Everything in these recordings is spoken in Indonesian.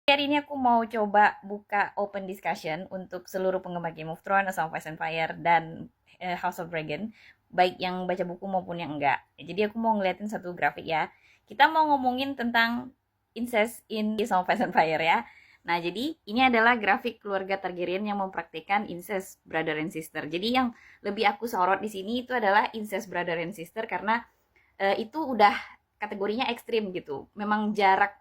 Hari ini aku mau coba buka open discussion untuk seluruh penggemar Game of Thrones, A Song of Ice and Fire, dan House of Dragon, baik yang baca buku maupun yang enggak. Jadi aku mau ngeliatin satu grafik ya. Kita mau ngomongin tentang incest in A Song of Ice and Fire ya. Nah, jadi ini adalah grafik keluarga Targaryen yang mempraktikkan incest brother and sister. Jadi yang lebih aku sorot di sini itu adalah incest brother and sister karena itu udah kategorinya ekstrim gitu. Memang jarak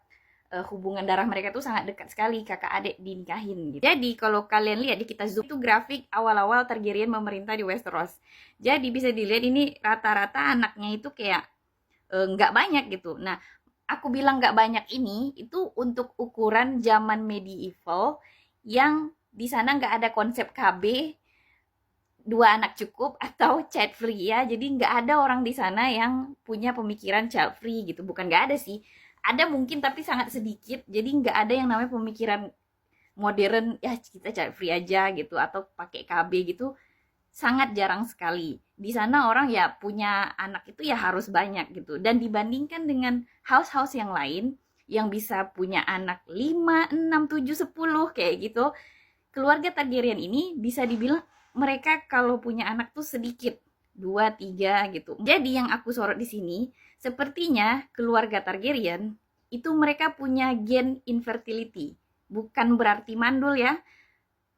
hubungan darah mereka tuh sangat dekat sekali, kakak adik dinikahin gitu. Jadi kalau kalian lihat di kita zoom itu grafik awal-awal Targaryen memerintah di Westeros. Jadi bisa dilihat ini rata-rata anaknya itu kayak nggak banyak gitu. Nah, aku bilang nggak banyak ini itu untuk ukuran zaman medieval yang di sana nggak ada konsep KB, dua anak cukup atau child free ya. Jadi nggak ada orang di sana yang punya pemikiran child free gitu. Bukan nggak ada sih. Ada mungkin tapi sangat sedikit. Jadi nggak ada yang namanya pemikiran modern ya kita child free aja gitu atau pakai KB gitu. Sangat jarang sekali. Di sana orang ya punya anak itu ya harus banyak gitu. Dan dibandingkan dengan house-house yang lain yang bisa punya anak 5 6 7 10 kayak gitu, keluarga Targaryen ini bisa dibilang mereka kalau punya anak tuh sedikit, dua tiga gitu. Jadi yang aku sorot di sini, sepertinya keluarga Targaryen itu mereka punya gen infertility. Bukan berarti mandul ya,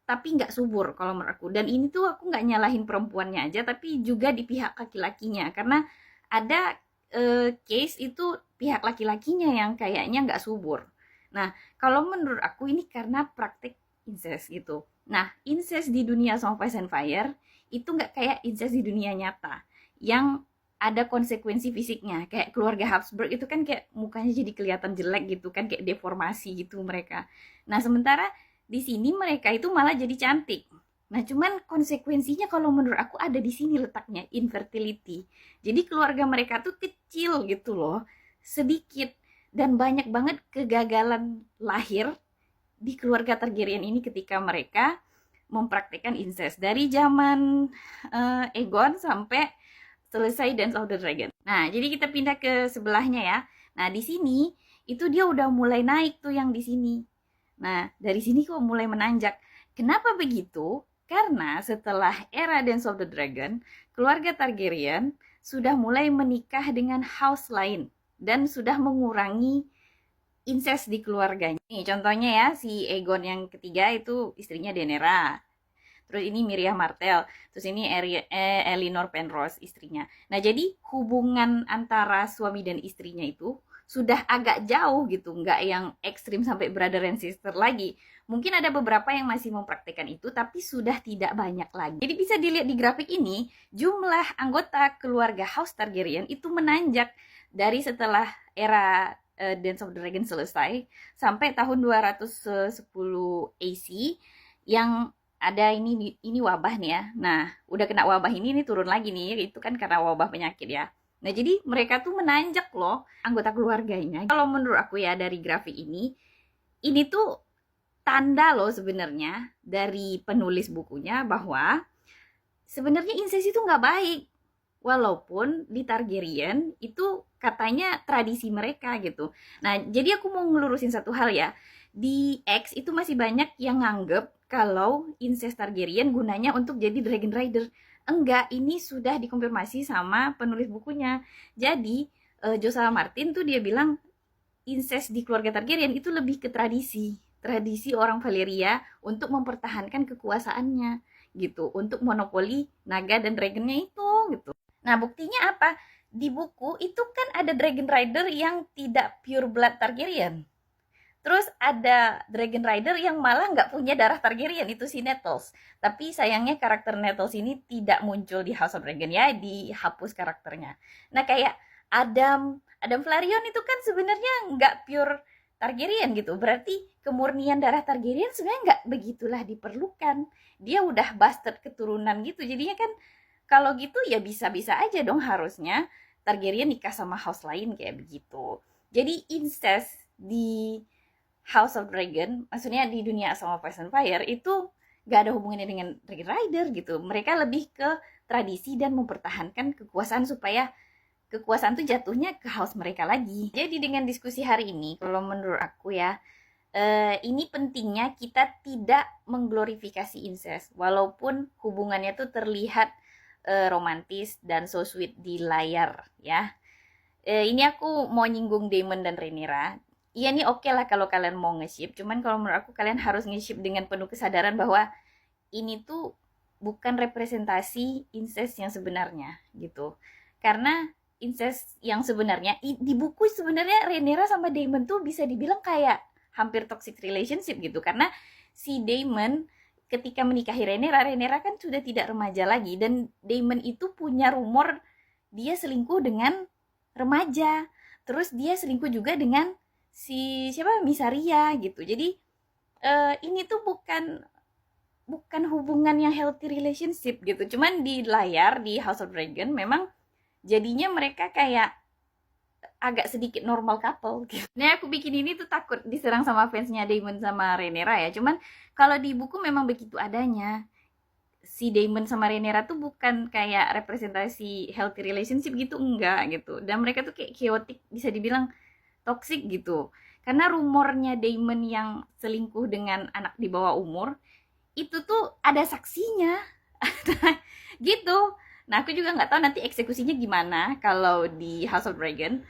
tapi nggak subur kalau menurut aku. Dan ini tuh aku nggak nyalahin perempuannya aja, tapi juga di pihak laki-lakinya. Karena ada case itu pihak laki-lakinya yang kayaknya nggak subur. Nah, kalau menurut aku ini karena praktik incest gitu. Nah, incest di dunia Song of Ice and Fire itu nggak kayak incest di dunia nyata yang ada konsekuensi fisiknya. Kayak keluarga Habsburg itu kan kayak mukanya jadi kelihatan jelek gitu kan, kayak deformasi gitu mereka. Nah, sementara di sini mereka itu malah jadi cantik. Nah, cuman konsekuensinya kalau menurut aku ada di sini letaknya, infertility. Jadi keluarga mereka tuh kecil gitu loh, sedikit dan banyak banget kegagalan lahir di keluarga Targaryen ini ketika mereka mempraktikkan incest dari zaman Aegon sampai selesai Dance of the Dragon. Nah, jadi kita pindah ke sebelahnya ya. Nah, di sini itu dia udah mulai naik tuh yang di sini. Nah, dari sini kok mulai menanjak. Kenapa begitu? Karena setelah era Dance of the Dragon, keluarga Targaryen sudah mulai menikah dengan house lain dan sudah mengurangi incest di keluarganya. Nih, contohnya ya, si Aegon yang ketiga itu istrinya Daenerys. Terus ini Miriam Martell, terus ini Elinor Penrose istrinya. Nah, jadi hubungan antara suami dan istrinya itu sudah agak jauh gitu, nggak yang ekstrim sampai brother and sister lagi. Mungkin ada beberapa yang masih mempraktikkan itu, tapi sudah tidak banyak lagi. Jadi bisa dilihat di grafik ini, jumlah anggota keluarga House Targaryen itu menanjak dari setelah era Dance of the Dragon selesai sampai tahun 210 AC yang ada ini wabah nih ya. Nah, udah kena wabah ini turun lagi nih, itu kan karena wabah penyakit ya. Nah, jadi mereka tuh menanjak loh anggota keluarganya. Kalau menurut aku ya dari grafik ini tuh tanda loh sebenarnya dari penulis bukunya bahwa sebenarnya incest itu nggak baik. Walaupun di Targaryen itu katanya tradisi mereka gitu. Nah, jadi aku mau ngelurusin satu hal ya. Di X itu masih banyak yang nganggep kalau incest Targaryen gunanya untuk jadi Dragon Rider. Enggak, ini sudah dikonfirmasi sama penulis bukunya. Jadi, Joshua Martin tuh dia bilang incest di keluarga Targaryen itu lebih ke tradisi. Tradisi orang Valyria untuk mempertahankan kekuasaannya gitu, untuk monopoli naga dan dragonnya itu gitu. Nah, buktinya apa? Di buku itu kan ada Dragon Rider yang tidak pure blood Targaryen. Terus ada Dragon Rider yang malah nggak punya darah Targaryen, itu si Nettles. Tapi sayangnya karakter Nettles ini tidak muncul di House of Dragon ya, dihapus karakternya. Nah, kayak Adam Flareon itu kan sebenarnya nggak pure Targaryen gitu. Berarti kemurnian darah Targaryen sebenarnya nggak begitulah diperlukan. Dia udah bastard keturunan gitu. Jadinya kan kalau gitu ya bisa-bisa aja dong harusnya Targaryen nikah sama house lain kayak begitu. Jadi incest di House of Dragon, maksudnya di dunia Song of Ice and Fire itu gak ada hubungannya dengan Dragon Rider gitu. Mereka lebih ke tradisi dan mempertahankan kekuasaan supaya kekuasaan tuh jatuhnya ke house mereka lagi. Jadi dengan diskusi hari ini, kalau menurut aku ya, Ini pentingnya kita tidak mengglorifikasi incest, walaupun hubungannya tuh terlihat romantis dan so sweet di layar ya. Ini aku mau nyinggung Damon dan Rhaenyra. Iya nih oke lah kalau kalian mau nge-ship, cuman kalau menurut aku kalian harus nge-ship dengan penuh kesadaran bahwa ini tuh bukan representasi incest yang sebenarnya gitu. Karena incest yang sebenarnya di buku sebenarnya Rhaenyra sama Daemon tuh bisa dibilang kayak hampir toxic relationship gitu, karena si Daemon ketika menikahi Rhaenyra kan sudah tidak remaja lagi, dan Daemon itu punya rumor dia selingkuh dengan remaja, terus dia selingkuh juga dengan si siapa Misaria gitu. Jadi ini tuh bukan bukan hubungan yang healthy relationship gitu. Cuman di layar di House of Dragon memang jadinya mereka kayak agak sedikit normal couple gitu. Nah, aku bikin ini tuh takut diserang sama fansnya Damon sama Rhaenyra ya. Cuman kalau di buku memang begitu adanya. Si Damon sama Rhaenyra tuh bukan kayak representasi healthy relationship gitu, enggak gitu. Dan mereka tuh kayak chaotic, bisa dibilang toxic gitu. Karena rumornya Damon yang selingkuh dengan anak di bawah umur itu tuh ada saksinya. Gitu. Nah, aku juga nggak tahu nanti eksekusinya gimana kalau di House of Dragon.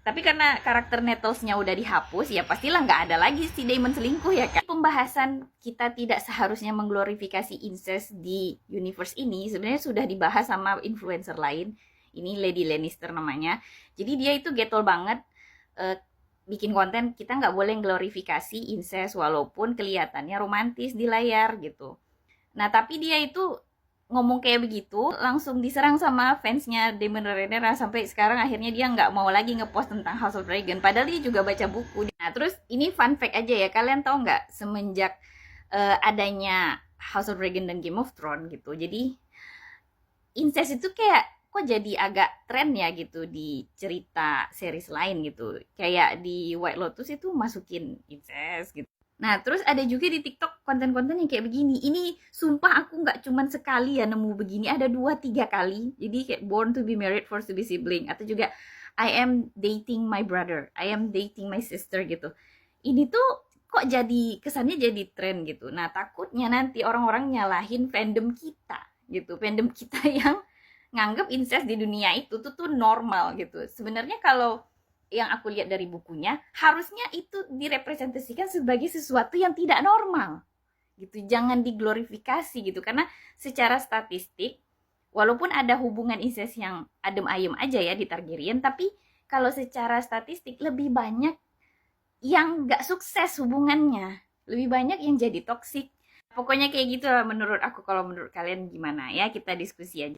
Tapi karena karakter Nettlesnya udah dihapus, ya pastilah nggak ada lagi si Daemon selingkuh ya kan. Pembahasan kita tidak seharusnya mengglorifikasi incest di universe ini sebenarnya sudah dibahas sama influencer lain. Ini Lady Lannister namanya. Jadi dia itu getol banget bikin konten kita nggak boleh glorifikasi incest walaupun kelihatannya romantis di layar gitu. Nah tapi dia itu ngomong kayak begitu langsung diserang sama fansnya Damon Rhaenyra, sampai sekarang akhirnya dia nggak mau lagi ngepost tentang House of Dragon padahal dia juga baca buku. Nah terus ini fun fact aja ya, kalian tahu nggak semenjak adanya House of Dragon dan Game of Thrones gitu, jadi incest itu kayak kok jadi agak tren ya gitu di cerita series lain gitu. Kayak di White Lotus itu masukin incest gitu. Nah, terus ada juga di TikTok konten-konten yang kayak begini. Ini sumpah aku nggak cuman sekali ya nemu begini, ada 2-3 kali. Jadi kayak born to be married, forced to be sibling. Atau juga I am dating my brother, I am dating my sister gitu. Ini tuh kok jadi kesannya jadi tren gitu. Nah, takutnya nanti orang-orang nyalahin fandom kita gitu. Fandom kita yang nganggep incest di dunia itu tuh normal gitu. Sebenarnya kalau yang aku lihat dari bukunya, harusnya itu direpresentasikan sebagai sesuatu yang tidak normal gitu. Jangan diglorifikasi gitu, karena secara statistik walaupun ada hubungan incest yang adem ayem aja ya di Targaryen, tapi kalau secara statistik lebih banyak yang nggak sukses hubungannya, lebih banyak yang jadi toksik. Pokoknya kayak gitu lah menurut aku. Kalau menurut kalian gimana ya, kita diskusi aja.